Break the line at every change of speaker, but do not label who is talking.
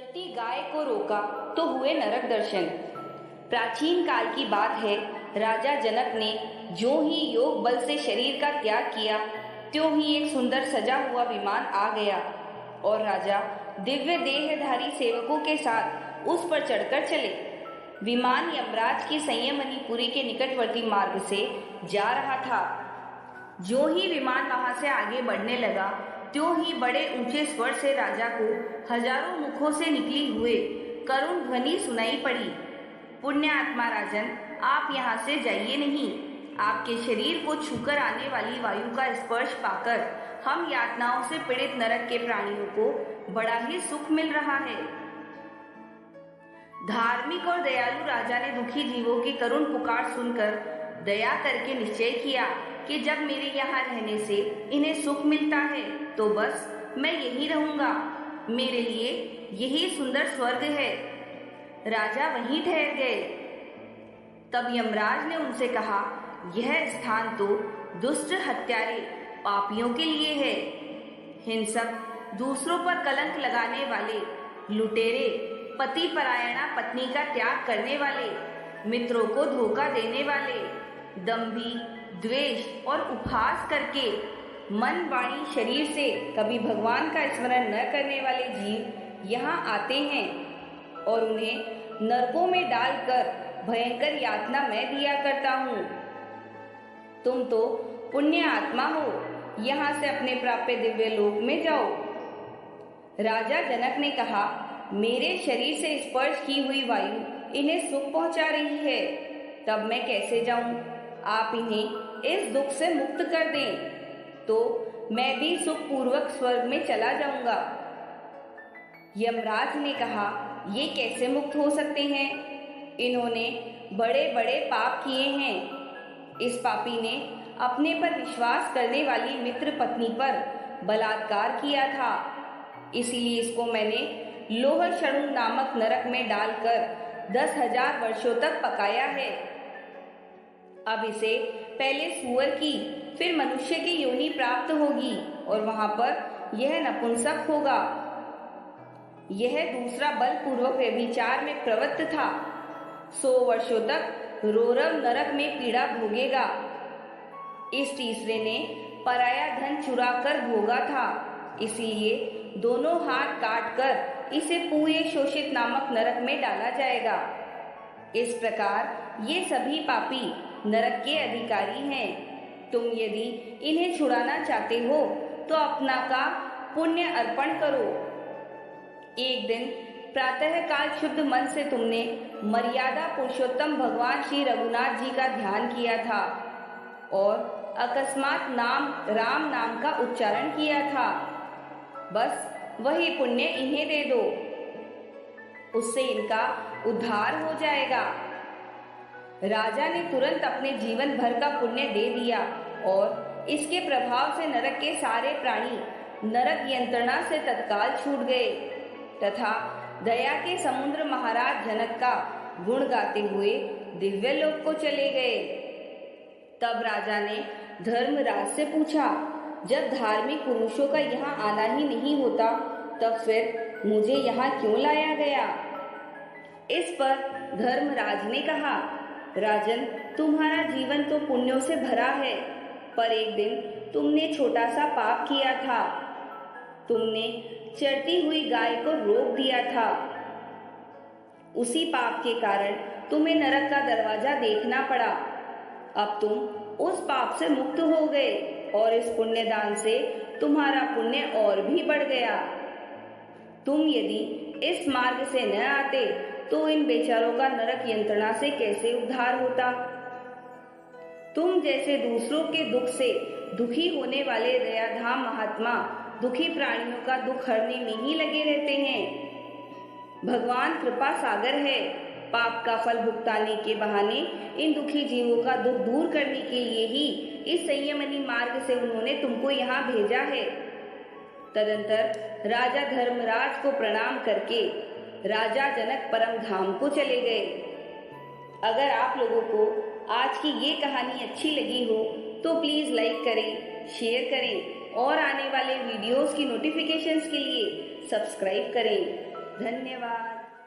चलती गाय को रोका तो हुए नरक दर्शन। प्राचीन काल की बात है, राजा जनक ने जो ही योग बल से शरीर का त्याग किया, त्यों ही एक सुंदर सजा हुआ विमान आ गया और राजा दिव्य देहधारी सेवकों के साथ उस पर चढ़कर चले। विमान यमराज की संयमनीपुरी के निकटवर्ती मार्ग से जा रहा था। जो ही विमान वहां से आगे बढ़ने लगा, त्यों ही बड़े ऊंचे स्वर से राजा को हजारों मुखों से निकली हुए करुण ध्वनि सुनाई पड़ी। पुण्य आत्मा राजन, आप यहाँ से जाइए नहीं। आपके शरीर को छूकर आने वाली वायु का स्पर्श पाकर हम यातनाओं से पीड़ित नरक के प्राणियों को बड़ा ही सुख मिल रहा है। धार्मिक और दयालु राजा ने दुखी जीवों की करुण पुकार सुनकर दया करके निश्चय किया कि जब मेरे यहाँ रहने से इन्हें सुख मिलता है तो बस मैं यहीं रहूंगा। मेरे लिए यही सुंदर स्वर्ग है। राजा वहीं ठहर गए। तब यमराज ने उनसे कहा, यह स्थान तो दुष्ट हत्यारे पापियों के लिए है। हिंसक, दूसरों पर कलंक लगाने वाले, लुटेरे, पति परायणा पत्नी का त्याग करने वाले, मित्रों को धोखा देने वाले, दंभी, द्वेष और उपहास करके मन वाणी शरीर से कभी भगवान का स्मरण न करने वाले जीव यहाँ आते हैं और उन्हें नरकों में डालकर भयंकर यातना मैं दिया करता हूँ। तुम तो पुण्य आत्मा हो, यहाँ से अपने प्राप्य दिव्य लोक में जाओ। राजा जनक ने कहा, मेरे शरीर से स्पर्श की हुई वायु इन्हें सुख पहुंचा रही है, तब मैं कैसे जाऊं? आप इन्हें इस दुख से मुक्त कर दें, तो मैं भी सुख पूर्वक स्वर्ग में चला जाऊंगा। यमराज ने कहा, ये कैसे मुक्त हो सकते हैं? इन्होंने बड़े बड़े पाप किए हैं। इस पापी ने अपने पर विश्वास करने वाली मित्र पत्नी पर बलात्कार किया था, इसीलिए इसको मैंने लोह शणु नामक नरक में डालकर 10,000 वर्षों तक पकाया है। अब इसे पहले सुअर की, फिर मनुष्य की योनि प्राप्त होगी और वहां पर यह नपुंसक होगा। यह दूसरा बलपूर्वक व्यभिचार में प्रवृत्त था। 100 वर्षों तक रोरव नरक में पीड़ा भोगेगा। इस तीसरे ने पराया धन चुरा कर भोगा था, इसलिए दोनों हाथ काटकर इसे पूरे शोषित नामक नरक में डाला जाएगा। इस प्रकार ये सभी पापी नरक के अधिकारी हैं। तुम यदि इन्हें छुड़ाना चाहते हो तो अपना का पुण्य अर्पण करो। एक दिन प्रातः काल शुद्ध मन से तुमने मर्यादा पुरुषोत्तम भगवान श्री रघुनाथ जी का ध्यान किया था और अकस्मात राम नाम का उच्चारण किया था। बस वही पुण्य इन्हें दे दो, उससे इनका उद्धार हो जाएगा। राजा ने तुरंत अपने जीवन भर का पुण्य दे दिया और इसके प्रभाव से नरक के सारे प्राणी नरक यंत्रणा से तत्काल छूट गए तथा दया के समुद्र महाराज जनक का गुण गाते हुए दिव्य लोक को चले गए। तब राजा ने धर्मराज से पूछा, जब धार्मिक पुरुषों का यहाँ आना ही नहीं होता, तब फिर मुझे यहाँ क्यों लाया गया? इस पर धर्मराज ने कहा, राजन, तुम्हारा जीवन तो पुण्यों से भरा है, पर एक दिन तुमने छोटा सा पाप किया था। तुमने चरती हुई गाय को रोक दिया था। उसी पाप के कारण तुम्हें नरक का दरवाजा देखना पड़ा। अब तुम उस पाप से मुक्त हो गए और इस पुण्यदान से तुम्हारा पुण्य और भी बढ़ गया। तुम यदि इस मार्ग से न आते तो इन बेचारों का नरक यंत्रणा से कैसे उद्धार होता? तुम जैसे दूसरों के दुख से दुखी होने वाले दयाधाम महात्मा दुखी प्राणियों का दुख हरने में ही लगे रहते हैं। भगवान कृपा सागर है। पाप का फल भुगताने के बहाने इन दुखी जीवों का दुख दूर करने के लिए ही इस संयमनी मार्ग से उन्होंने तुमको यहाँ भेजा है। तदंतर राजा धर्मराज को प्रणाम करके राजा जनक परम धाम को चले गए। अगर आप लोगों को आज की ये कहानी अच्छी लगी हो तो प्लीज लाइक करें, शेयर करें और आने वाले वीडियोस की नोटिफिकेशंस के लिए सब्सक्राइब करें। धन्यवाद।